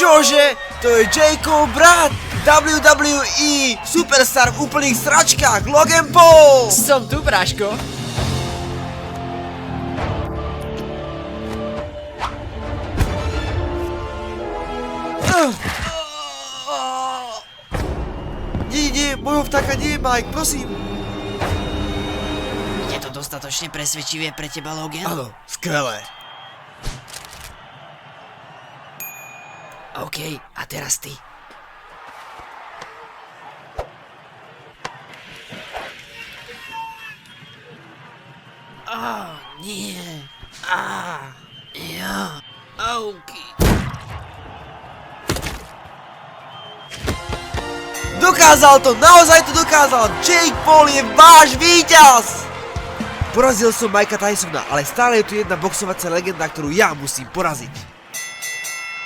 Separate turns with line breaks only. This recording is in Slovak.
Čože? To je Jakeov brat! WWE Superstar v úplných sračkách, Logan Paul!
Som tu, bráško.
Nie, môjho vtáka nie, Mike, prosím.
Je to dostatočne presvedčivé pre teba, Logan?
Áno, skvelé.
OK, a teraz ty. Nie. Ja. Auky.
Dokázal to, naozaj to dokázal! Jake Paul je váš víťaz! Porazil som Mikea Tysona, ale stále je tu jedna boxovacia legenda, ktorú ja musím poraziť.